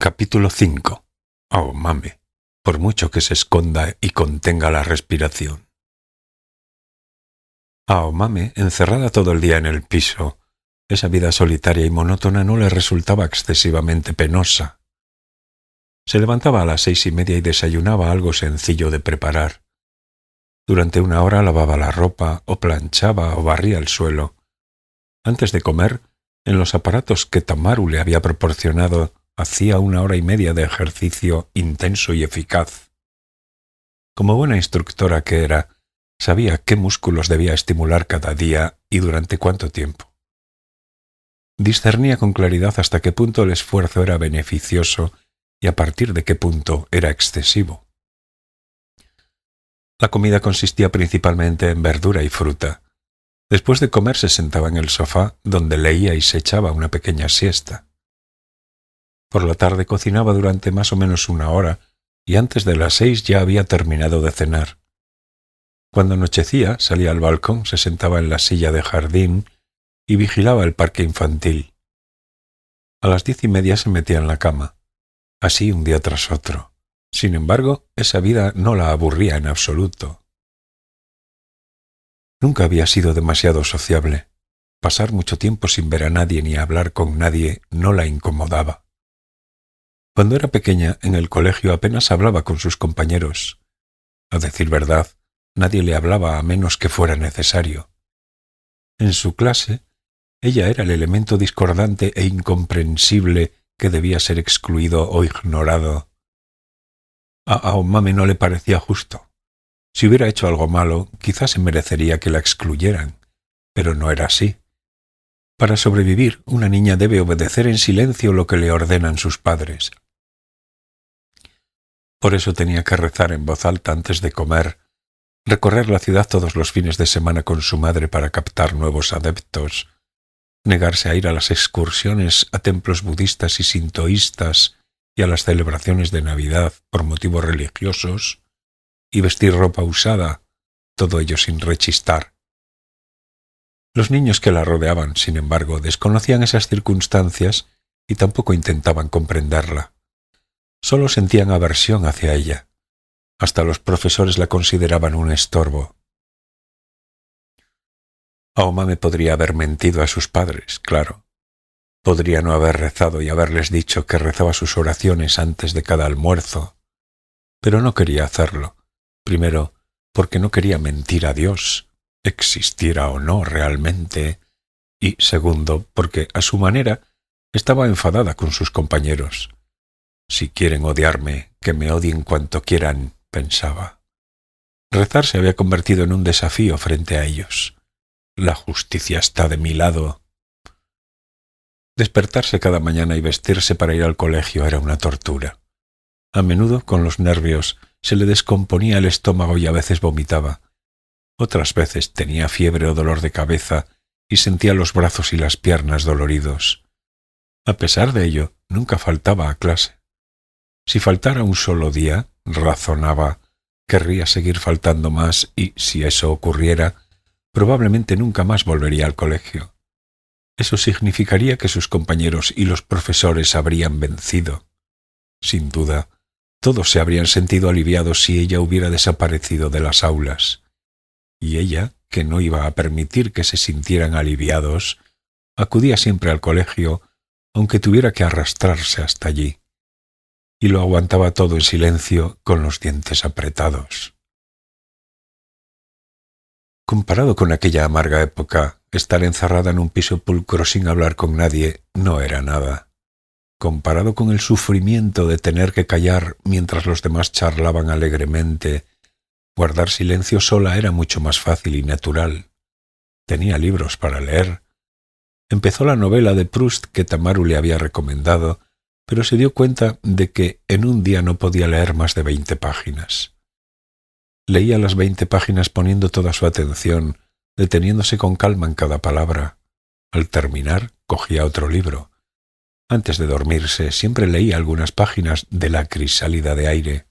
Capítulo 5. Aomame, por mucho que se esconda y contenga la respiración. Aomame, encerrada todo el día en el piso, esa vida solitaria y monótona no le resultaba excesivamente penosa. Se levantaba a las 6:30 y desayunaba algo sencillo de preparar. Durante una hora lavaba la ropa, o planchaba, o barría el suelo. Antes de comer, en los aparatos que Tamaru le había proporcionado, hacía 1 hora y media de ejercicio intenso y eficaz. Como buena instructora que era, sabía qué músculos debía estimular cada día y durante cuánto tiempo. Discernía con claridad hasta qué punto el esfuerzo era beneficioso y a partir de qué punto era excesivo. La comida consistía principalmente en verdura y fruta. Después de comer se sentaba en el sofá, donde leía y se echaba una pequeña siesta. Por la tarde cocinaba durante más o menos 1 hora y antes de las 6 ya había terminado de cenar. Cuando anochecía salía al balcón, se sentaba en la silla de jardín y vigilaba el parque infantil. A las 10:30 se metía en la cama, así un día tras otro. Sin embargo, esa vida no la aburría en absoluto. Nunca había sido demasiado sociable. Pasar mucho tiempo sin ver a nadie ni hablar con nadie no la incomodaba. Cuando era pequeña, en el colegio apenas hablaba con sus compañeros. A decir verdad, nadie le hablaba a menos que fuera necesario. En su clase, ella era el elemento discordante e incomprensible que debía ser excluido o ignorado. A Aomame no le parecía justo. Si hubiera hecho algo malo, quizás se merecería que la excluyeran, pero no era así. Para sobrevivir, una niña debe obedecer en silencio lo que le ordenan sus padres. Por eso tenía que rezar en voz alta antes de comer, recorrer la ciudad todos los fines de semana con su madre para captar nuevos adeptos, negarse a ir a las excursiones a templos budistas y sintoístas y a las celebraciones de Navidad por motivos religiosos, y vestir ropa usada, todo ello sin rechistar. Los niños que la rodeaban, sin embargo, desconocían esas circunstancias y tampoco intentaban comprenderla. Solo sentían aversión hacia ella. Hasta los profesores la consideraban un estorbo. Aomame podría haber mentido a sus padres, claro. Podría no haber rezado y haberles dicho que rezaba sus oraciones antes de cada almuerzo. Pero no quería hacerlo. Primero, porque no quería mentir a Dios, existiera o no realmente. Y segundo, porque, a su manera, estaba enfadada con sus compañeros. Si quieren odiarme, que me odien cuanto quieran, pensaba. Rezar se había convertido en un desafío frente a ellos. La justicia está de mi lado. Despertarse cada mañana y vestirse para ir al colegio era una tortura. A menudo, con los nervios, se le descomponía el estómago y a veces vomitaba. Otras veces tenía fiebre o dolor de cabeza y sentía los brazos y las piernas doloridos. A pesar de ello, nunca faltaba a clase. Si faltara un solo día, razonaba, querría seguir faltando más y, si eso ocurriera, probablemente nunca más volvería al colegio. Eso significaría que sus compañeros y los profesores habrían vencido. Sin duda, todos se habrían sentido aliviados si ella hubiera desaparecido de las aulas. Y ella, que no iba a permitir que se sintieran aliviados, acudía siempre al colegio, aunque tuviera que arrastrarse hasta allí. Y lo aguantaba todo en silencio, con los dientes apretados. Comparado con aquella amarga época, estar encerrada en un piso pulcro sin hablar con nadie no era nada. Comparado con el sufrimiento de tener que callar mientras los demás charlaban alegremente, guardar silencio sola era mucho más fácil y natural. Tenía libros para leer. Empezó la novela de Proust que Tamaru le había recomendado, pero se dio cuenta de que en un día no podía leer más de 20 páginas. Leía las 20 páginas poniendo toda su atención, deteniéndose con calma en cada palabra. Al terminar, cogía otro libro. Antes de dormirse, siempre leía algunas páginas de La crisálida de aire.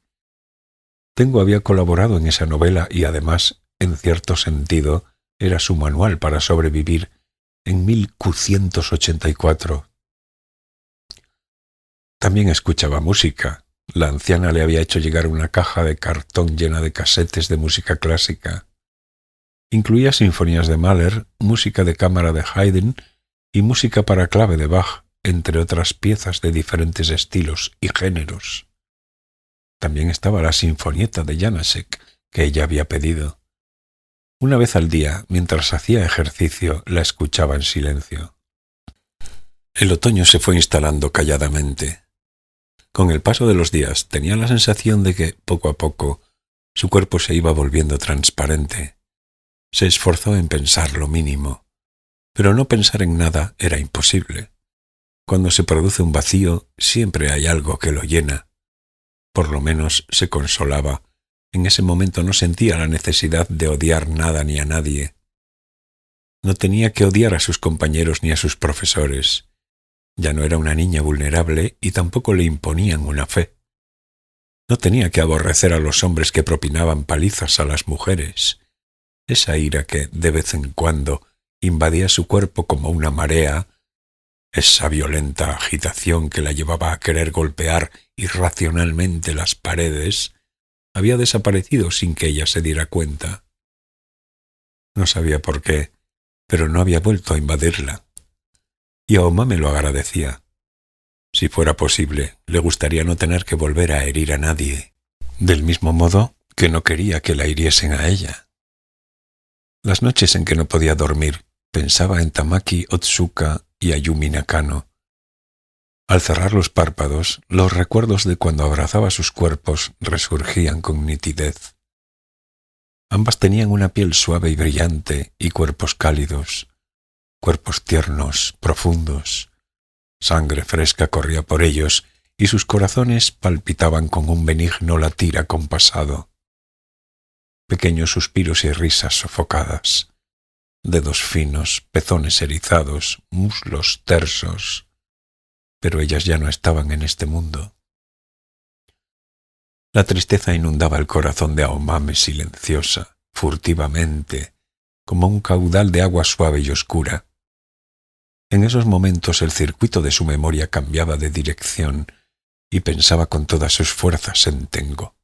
Tengo había colaborado en esa novela y además, en cierto sentido, era su manual para sobrevivir en 1984. También escuchaba música. La anciana le había hecho llegar una caja de cartón llena de casetes de música clásica. Incluía sinfonías de Mahler, música de cámara de Haydn y música para clave de Bach, entre otras piezas de diferentes estilos y géneros. También estaba la sinfonieta de Janáček, que ella había pedido. Una vez al día, mientras hacía ejercicio, la escuchaba en silencio. El otoño se fue instalando calladamente. Con el paso de los días tenía la sensación de que, poco a poco, su cuerpo se iba volviendo transparente. Se esforzó en pensar lo mínimo, pero no pensar en nada era imposible. Cuando se produce un vacío, siempre hay algo que lo llena. Por lo menos se consolaba. En ese momento no sentía la necesidad de odiar nada ni a nadie. No tenía que odiar a sus compañeros ni a sus profesores. Ya no era una niña vulnerable y tampoco le imponían una fe. No tenía que aborrecer a los hombres que propinaban palizas a las mujeres. Esa ira que, de vez en cuando, invadía su cuerpo como una marea, esa violenta agitación que la llevaba a querer golpear irracionalmente las paredes, había desaparecido sin que ella se diera cuenta. No sabía por qué, pero no había vuelto a invadirla. Y Aomá me lo agradecía. Si fuera posible, le gustaría no tener que volver a herir a nadie, del mismo modo que no quería que la hiriesen a ella. Las noches en que no podía dormir, pensaba en Tamaki Otsuka y Ayumi Nakano. Al cerrar los párpados, los recuerdos de cuando abrazaba sus cuerpos resurgían con nitidez. Ambas tenían una piel suave y brillante y cuerpos cálidos, cuerpos tiernos, profundos. Sangre fresca corría por ellos y sus corazones palpitaban con un benigno latir acompasado. Pequeños suspiros y risas sofocadas. Dedos finos, pezones erizados, muslos tersos. Pero ellas ya no estaban en este mundo. La tristeza inundaba el corazón de Aomame silenciosa, furtivamente, como un caudal de agua suave y oscura. En esos momentos el circuito de su memoria cambiaba de dirección y pensaba con todas sus fuerzas en Tengo.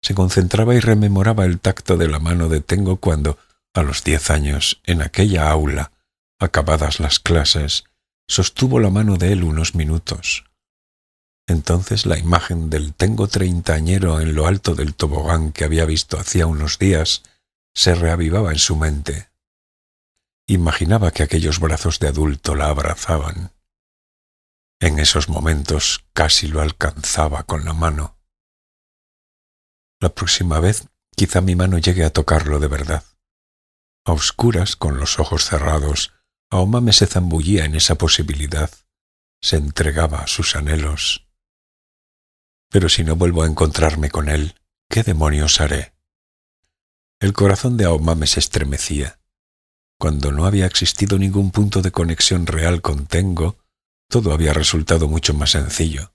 Se concentraba y rememoraba el tacto de la mano de Tengo cuando, a los 10 años, en aquella aula, acabadas las clases, sostuvo la mano de él unos minutos. Entonces la imagen del Tengo treintañero en lo alto del tobogán que había visto hacía unos días se reavivaba en su mente. Imaginaba que aquellos brazos de adulto la abrazaban. En esos momentos casi lo alcanzaba con la mano. La próxima vez quizá mi mano llegue a tocarlo de verdad. A oscuras, con los ojos cerrados, Aomame se zambullía en esa posibilidad, se entregaba a sus anhelos. Pero si no vuelvo a encontrarme con él, ¿qué demonios haré? El corazón de Aomame se estremecía. Cuando no había existido ningún punto de conexión real con Tengo, todo había resultado mucho más sencillo.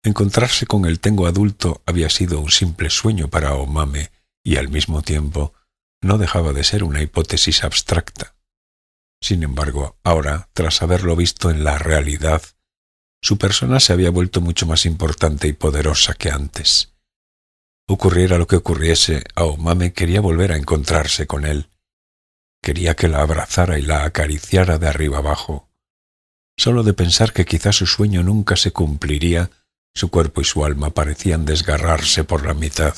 Encontrarse con el Tengo adulto había sido un simple sueño para Aomame y al mismo tiempo no dejaba de ser una hipótesis abstracta. Sin embargo, ahora, tras haberlo visto en la realidad, su persona se había vuelto mucho más importante y poderosa que antes. Ocurriera lo que ocurriese, Aomame quería volver a encontrarse con él. Quería que la abrazara y la acariciara de arriba abajo. Solo de pensar que quizá su sueño nunca se cumpliría, su cuerpo y su alma parecían desgarrarse por la mitad.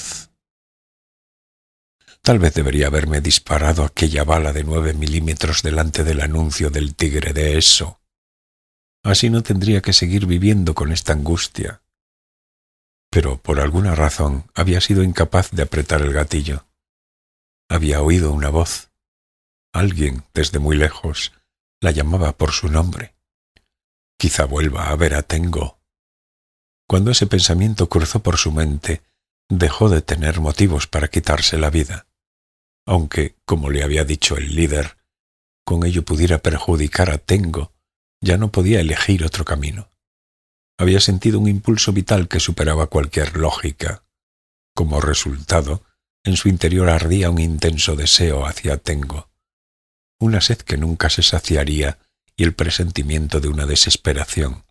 Tal vez debería haberme disparado aquella bala de 9 milímetros delante del anuncio del tigre de Eso. Así no tendría que seguir viviendo con esta angustia. Pero por alguna razón había sido incapaz de apretar el gatillo. Había oído una voz. Alguien, desde muy lejos, la llamaba por su nombre. Quizá vuelva a ver a Tengo. Cuando ese pensamiento cruzó por su mente, dejó de tener motivos para quitarse la vida. Aunque, como le había dicho el líder, con ello pudiera perjudicar a Tengo, ya no podía elegir otro camino. Había sentido un impulso vital que superaba cualquier lógica. Como resultado, en su interior ardía un intenso deseo hacia Tengo, una sed que nunca se saciaría y el presentimiento de una desesperación.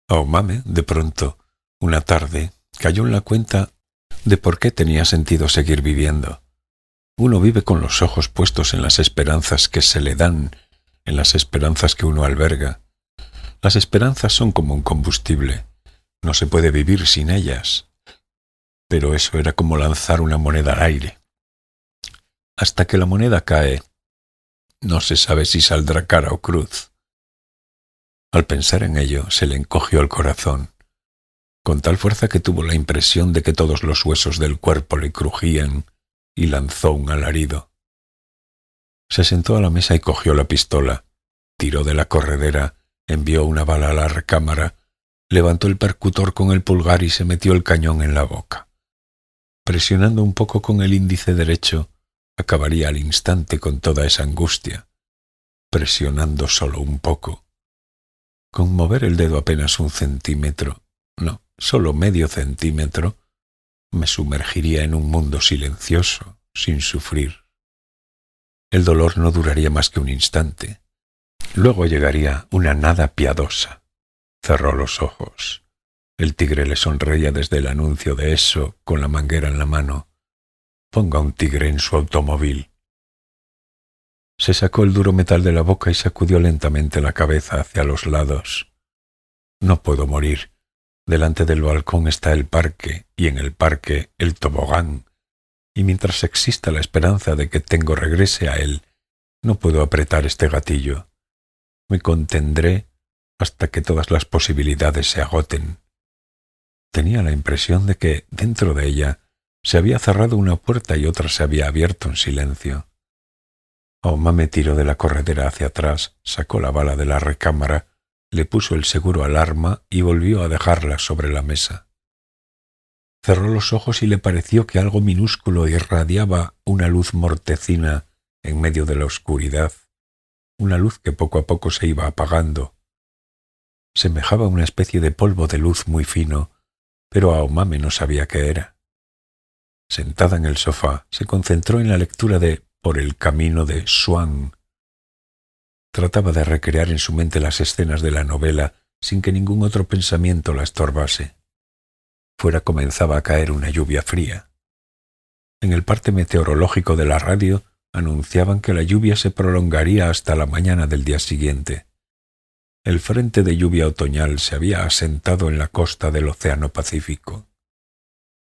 Aomame, de pronto, una tarde, cayó en la cuenta de por qué tenía sentido seguir viviendo. Uno vive con los ojos puestos en las esperanzas que se le dan, en las esperanzas que uno alberga. Las esperanzas son como un combustible. No se puede vivir sin ellas. Pero eso era como lanzar una moneda al aire. Hasta que la moneda cae, no se sabe si saldrá cara o cruz. Al pensar en ello, se le encogió el corazón, con tal fuerza que tuvo la impresión de que todos los huesos del cuerpo le crujían, y lanzó un alarido. Se sentó a la mesa y cogió la pistola, tiró de la corredera, envió una bala a la recámara, levantó el percutor con el pulgar y se metió el cañón en la boca. Presionando un poco con el índice derecho, acabaría al instante con toda esa angustia. Presionando solo un poco. Con mover el dedo apenas 1 centímetro, no, solo medio centímetro, me sumergiría en un mundo silencioso, sin sufrir. El dolor no duraría más que un instante. Luego llegaría una nada piadosa. Cerró los ojos. El tigre le sonreía desde el anuncio de eso, con la manguera en la mano. Ponga un tigre en su automóvil. Se sacó el duro metal de la boca y sacudió lentamente la cabeza hacia los lados. No puedo morir. Delante del balcón está el parque, y en el parque el tobogán, y mientras exista la esperanza de que Tengo regrese a él, no puedo apretar este gatillo. Me contendré hasta que todas las posibilidades se agoten. Tenía la impresión de que, dentro de ella, se había cerrado una puerta y otra se había abierto en silencio. Aomame tiró de la corredera hacia atrás, sacó la bala de la recámara, le puso el seguro al arma y volvió a dejarla sobre la mesa. Cerró los ojos y le pareció que algo minúsculo irradiaba una luz mortecina en medio de la oscuridad, una luz que poco a poco se iba apagando. Semejaba una especie de polvo de luz muy fino, pero Aomame no sabía qué era. Sentada en el sofá, se concentró en la lectura de Por el camino de Swan. Trataba de recrear en su mente las escenas de la novela sin que ningún otro pensamiento la estorbase. Fuera comenzaba a caer una lluvia fría. En el parte meteorológico de la radio anunciaban que la lluvia se prolongaría hasta la mañana del día siguiente. El frente de lluvia otoñal se había asentado en la costa del Océano Pacífico.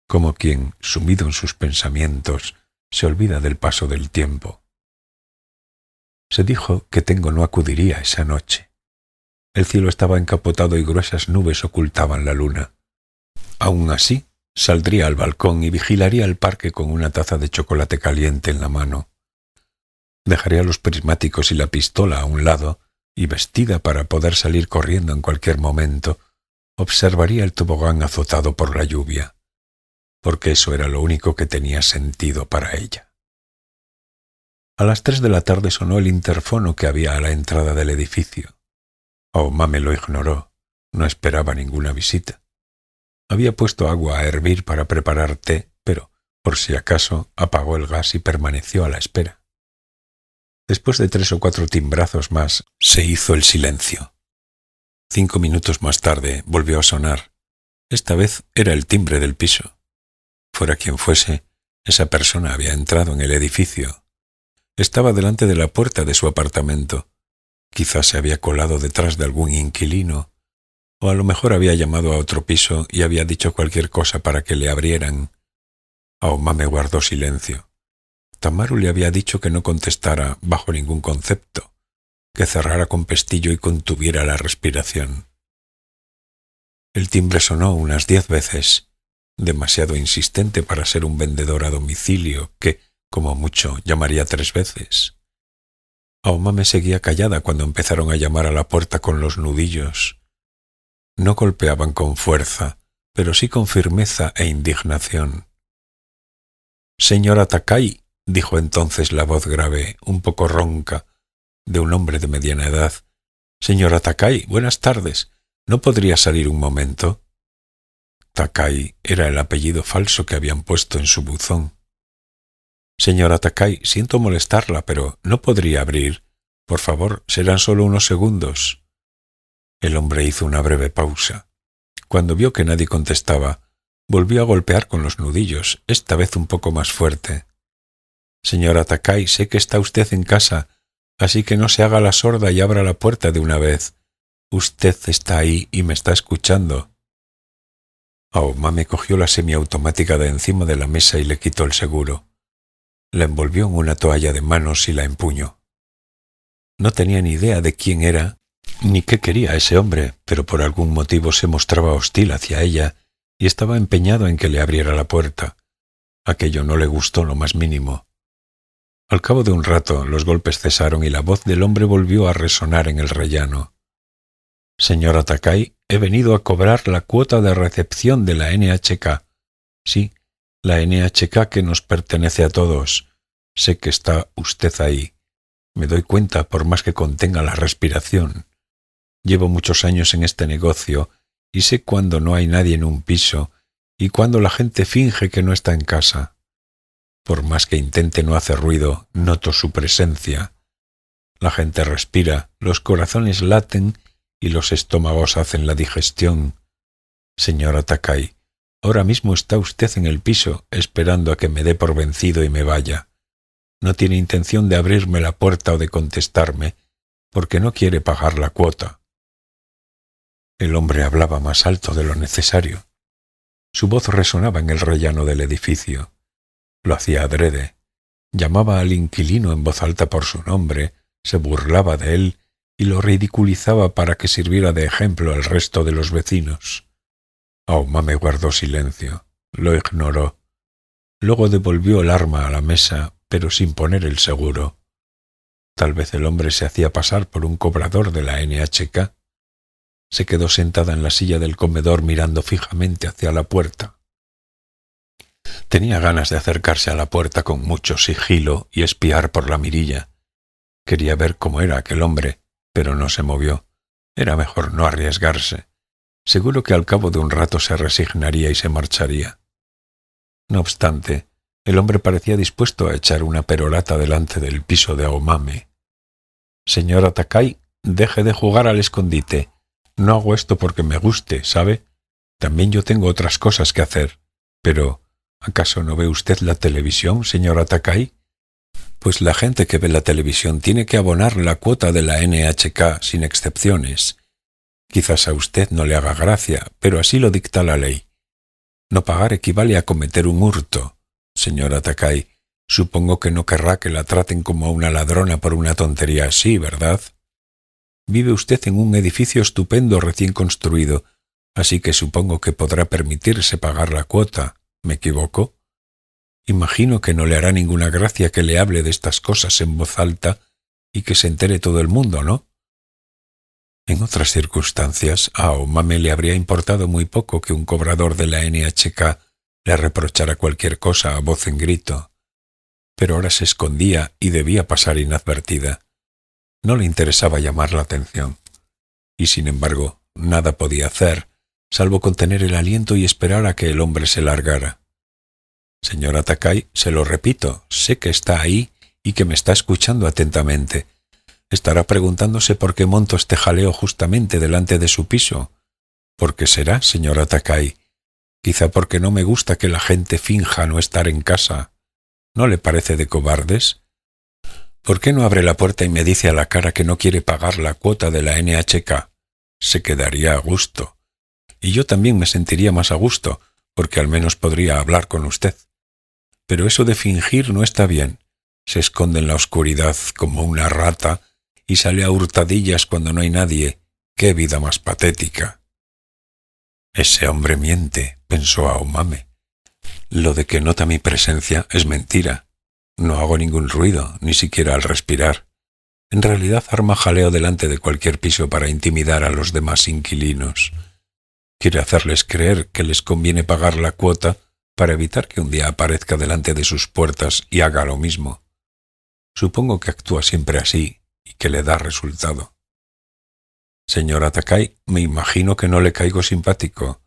Como quien, sumido en sus pensamientos, se olvida del paso del tiempo. Se dijo que Tengo no acudiría esa noche. El cielo estaba encapotado y gruesas nubes ocultaban la luna. Aun así, saldría al balcón y vigilaría el parque con una taza de chocolate caliente en la mano. Dejaría los prismáticos y la pistola a un lado y, vestida para poder salir corriendo en cualquier momento, observaría el tobogán azotado por la lluvia, porque eso era lo único que tenía sentido para ella. A las 3 de la tarde sonó el interfono que había a la entrada del edificio. Aomame lo ignoró, no esperaba ninguna visita. Había puesto agua a hervir para preparar té, pero, por si acaso, apagó el gas y permaneció a la espera. Después de 3 o 4 timbrazos más, se hizo el silencio. 5 minutos más tarde volvió a sonar. Esta vez era el timbre del piso. Fuera quien fuese, esa persona había entrado en el edificio. Estaba delante de la puerta de su apartamento. Quizás se había colado detrás de algún inquilino, o a lo mejor había llamado a otro piso y había dicho cualquier cosa para que le abrieran. Aomame guardó silencio. Tamaru le había dicho que no contestara bajo ningún concepto, que cerrara con pestillo y contuviera la respiración. El timbre sonó unas 10 veces, demasiado insistente para ser un vendedor a domicilio que, como mucho, llamaría 3 veces. Aomame seguía callada cuando empezaron a llamar a la puerta con los nudillos. No golpeaban con fuerza, pero sí con firmeza e indignación. «Señora Takai», dijo entonces la voz grave, un poco ronca, de un hombre de mediana edad. «Señora Takai, buenas tardes. ¿No podría salir un momento?» Takai era el apellido falso que habían puesto en su buzón. «Señora Takai, siento molestarla, pero ¿no podría abrir? Por favor, serán solo unos segundos». El hombre hizo una breve pausa. Cuando vio que nadie contestaba, volvió a golpear con los nudillos, esta vez un poco más fuerte. «Señora Takai, sé que está usted en casa, así que no se haga la sorda y abra la puerta de una vez. Usted está ahí y me está escuchando». Aomame cogió la semiautomática de encima de la mesa y le quitó el seguro. La envolvió en una toalla de manos y la empuñó. No tenía ni idea de quién era ni qué quería ese hombre, pero por algún motivo se mostraba hostil hacia ella y estaba empeñado en que le abriera la puerta. Aquello no le gustó lo más mínimo. Al cabo de un rato los golpes cesaron y la voz del hombre volvió a resonar en el rellano. «Señora Takai, he venido a cobrar la cuota de recepción de la NHK. Sí, la NHK que nos pertenece a todos. Sé que está usted ahí. Me doy cuenta por más que contenga la respiración. Llevo muchos años en este negocio y sé cuándo no hay nadie en un piso y cuándo la gente finge que no está en casa. Por más que intente no hacer ruido, noto su presencia. La gente respira, los corazones laten y los estómagos hacen la digestión. Señora Takai, ahora mismo está usted en el piso esperando a que me dé por vencido y me vaya. No tiene intención de abrirme la puerta o de contestarme, porque no quiere pagar la cuota». El hombre hablaba más alto de lo necesario. Su voz resonaba en el rellano del edificio. Lo hacía adrede. Llamaba al inquilino en voz alta por su nombre, se burlaba de él y lo ridiculizaba para que sirviera de ejemplo al resto de los vecinos. Aomame guardó silencio, lo ignoró. Luego devolvió el arma a la mesa, pero sin poner el seguro. Tal vez el hombre se hacía pasar por un cobrador de la NHK. Se quedó sentada en la silla del comedor mirando fijamente hacia la puerta. Tenía ganas de acercarse a la puerta con mucho sigilo y espiar por la mirilla. Quería ver cómo era aquel hombre, pero no se movió. Era mejor no arriesgarse. Seguro que al cabo de un rato se resignaría y se marcharía. No obstante, el hombre parecía dispuesto a echar una perorata delante del piso de Aomame. «Señora Takai, deje de jugar al escondite. No hago esto porque me guste, ¿sabe? También yo tengo otras cosas que hacer. Pero, ¿acaso no ve usted la televisión, señora Takai? Pues la gente que ve la televisión tiene que abonar la cuota de la NHK sin excepciones. Quizás a usted no le haga gracia, pero así lo dicta la ley. No pagar equivale a cometer un hurto. Señora Takai, supongo que no querrá que la traten como a una ladrona por una tontería así, ¿verdad? Vive usted en un edificio estupendo recién construido, así que supongo que podrá permitirse pagar la cuota. ¿Me equivoco? Imagino que no le hará ninguna gracia que le hable de estas cosas en voz alta y que se entere todo el mundo, ¿no? En otras circunstancias, a Aomame le habría importado muy poco que un cobrador de la NHK le reprochara cualquier cosa a voz en grito. Pero ahora se escondía y debía pasar inadvertida. No le interesaba llamar la atención. Y sin embargo, nada podía hacer, salvo contener el aliento y esperar a que el hombre se largara. «Señora Takai, se lo repito, sé que está ahí y que me está escuchando atentamente. Estará preguntándose por qué monto este jaleo justamente delante de su piso. ¿Por qué será, señora Takai? Quizá porque no me gusta que la gente finja no estar en casa. ¿No le parece de cobardes? ¿Por qué no abre la puerta y me dice a la cara que no quiere pagar la cuota de la NHK? Se quedaría a gusto. Y yo también me sentiría más a gusto, porque al menos podría hablar con usted. Pero eso de fingir no está bien. Se esconde en la oscuridad como una rata y sale a hurtadillas cuando no hay nadie. ¡Qué vida más patética! Ese hombre miente, pensó Aomame. Lo de que nota mi presencia es mentira. No hago ningún ruido, ni siquiera al respirar. En realidad arma jaleo delante de cualquier piso para intimidar a los demás inquilinos. Quiere hacerles creer que les conviene pagar la cuota para evitar que un día aparezca delante de sus puertas y haga lo mismo. Supongo que actúa siempre así y que le da resultado. Señora Takai, me imagino que no le caigo simpático.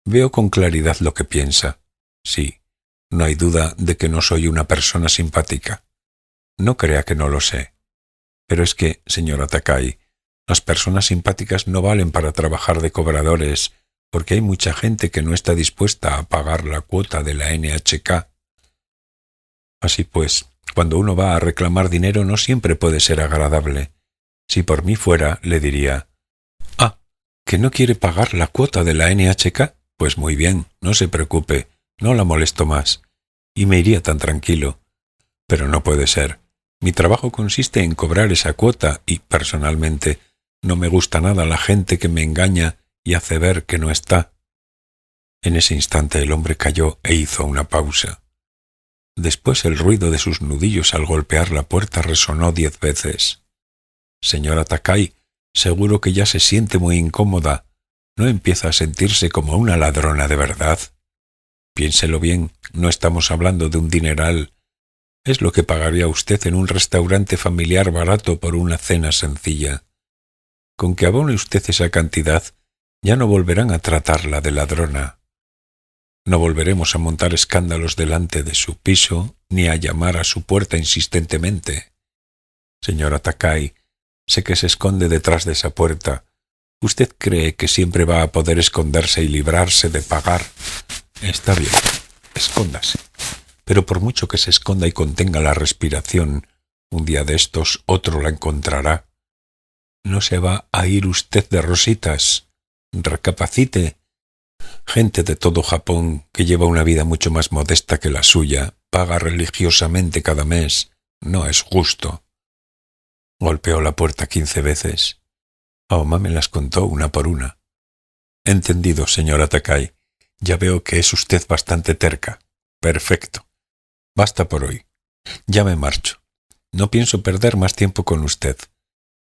Veo con claridad lo que piensa. Sí, no hay duda de que no soy una persona simpática. No crea que no lo sé. Pero es que, señora Takai, Las personas simpáticas no valen para trabajar de cobradores, porque hay mucha gente que no está dispuesta a pagar la cuota de la NHK. Así pues, cuando uno va a reclamar dinero no siempre puede ser agradable. Si por mí fuera, le diría: «Ah, ¿que no quiere pagar la cuota de la NHK? Pues muy bien, no se preocupe, no la molesto más». Y me iría tan tranquilo. Pero no puede ser. Mi trabajo consiste en cobrar esa cuota y, personalmente, no me gusta nada la gente que me engaña y hace ver que no está. En ese instante el hombre calló e hizo una pausa. Después el ruido de sus nudillos al golpear la puerta resonó 10 veces. «Señora Takai, seguro que ya se siente muy incómoda. ¿No empieza a sentirse como una ladrona de verdad? Piénselo bien, no estamos hablando de un dineral. Es lo que pagaría usted en un restaurante familiar barato por una cena sencilla. Con que abone usted esa cantidad, ya no volverán a tratarla de ladrona. No volveremos a montar escándalos delante de su piso, ni a llamar a su puerta insistentemente. Señora Takai, sé que se esconde detrás de esa puerta. ¿Usted cree que siempre va a poder esconderse y librarse de pagar? Está bien, escóndase. Pero por mucho que se esconda y contenga la respiración, un día de estos otro la encontrará. No se va a ir usted de rositas. Recapacite. Gente de todo Japón, que lleva una vida mucho más modesta que la suya, paga religiosamente cada mes. No es justo». Golpeó la puerta 15 veces. Aomá me las contó una por una. «Entendido, señora Takai. Ya veo que es usted bastante terca. Perfecto. Basta por hoy. Ya me marcho. No pienso perder más tiempo con usted.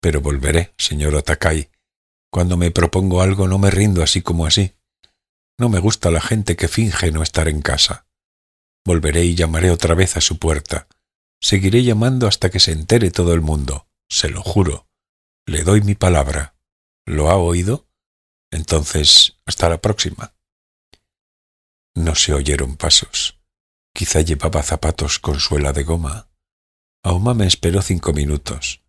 Pero volveré, señora Takai. Cuando me propongo algo no me rindo así como así. No me gusta la gente que finge no estar en casa. Volveré y llamaré otra vez a su puerta. Seguiré llamando hasta que se entere todo el mundo. Se lo juro. Le doy mi palabra. ¿Lo ha oído? Entonces, hasta la próxima». No se oyeron pasos. Quizá llevaba zapatos con suela de goma. Aomá me esperó 5 minutos.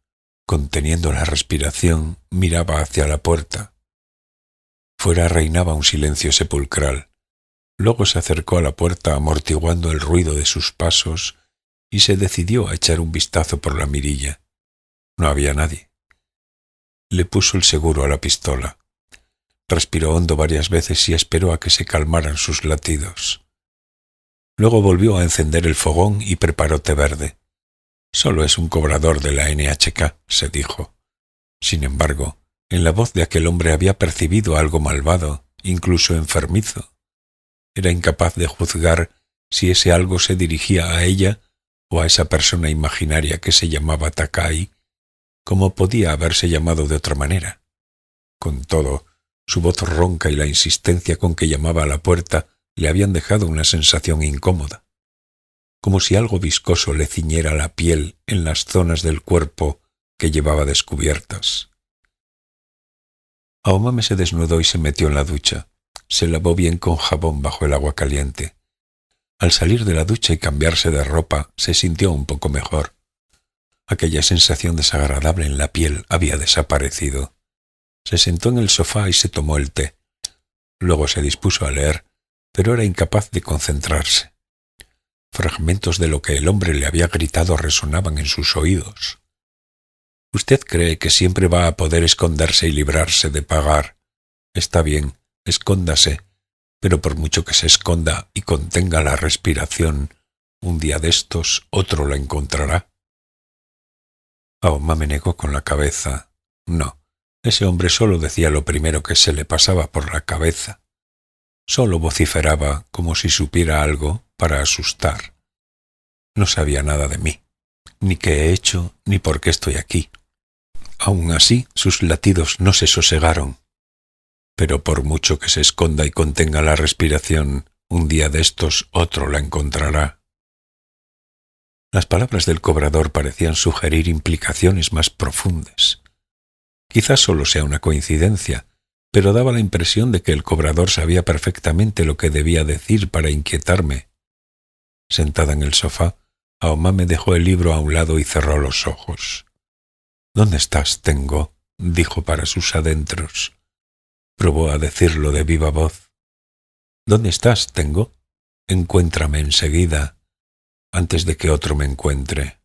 Conteniendo la respiración, miraba hacia la puerta. Fuera reinaba un silencio sepulcral. Luego se acercó a la puerta amortiguando el ruido de sus pasos y se decidió a echar un vistazo por la mirilla. No había nadie. Le puso el seguro a la pistola. Respiró hondo varias veces y esperó a que se calmaran sus latidos. Luego volvió a encender el fogón y preparó té verde. «Solo es un cobrador de la NHK», se dijo. Sin embargo, en la voz de aquel hombre había percibido algo malvado, incluso enfermizo. Era incapaz de juzgar si ese algo se dirigía a ella o a esa persona imaginaria que se llamaba Takai, como podía haberse llamado de otra manera. Con todo, su voz ronca y la insistencia con que llamaba a la puerta le habían dejado una sensación incómoda, como si algo viscoso le ciñera la piel en las zonas del cuerpo que llevaba descubiertas. Aomame se desnudó y se metió en la ducha. Se lavó bien con jabón bajo el agua caliente. Al salir de la ducha y cambiarse de ropa, se sintió un poco mejor. Aquella sensación desagradable en la piel había desaparecido. Se sentó en el sofá y se tomó el té. Luego se dispuso a leer, pero era incapaz de concentrarse. Fragmentos de lo que el hombre le había gritado resonaban en sus oídos. «¿Usted cree que siempre va a poder esconderse y librarse de pagar? Está bien, escóndase, pero por mucho que se esconda y contenga la respiración, un día de estos otro la encontrará». Aomá me negó con la cabeza. No, ese hombre solo decía lo primero que se le pasaba por la cabeza. Solo vociferaba como si supiera algo para asustar. No sabía nada de mí, ni qué he hecho, ni por qué estoy aquí. Aun así, sus latidos no se sosegaron. Pero por mucho que se esconda y contenga la respiración, un día de estos otro la encontrará. Las palabras del cobrador parecían sugerir implicaciones más profundas. Quizás solo sea una coincidencia, pero daba la impresión de que el cobrador sabía perfectamente lo que debía decir para inquietarme. Sentada en el sofá, Aomá me dejó el libro a un lado y cerró los ojos. «¿Dónde estás, Tengo?», dijo para sus adentros. Probó a decirlo de viva voz. ¿Dónde estás, Tengo? Encuéntrame enseguida, antes de que otro me encuentre.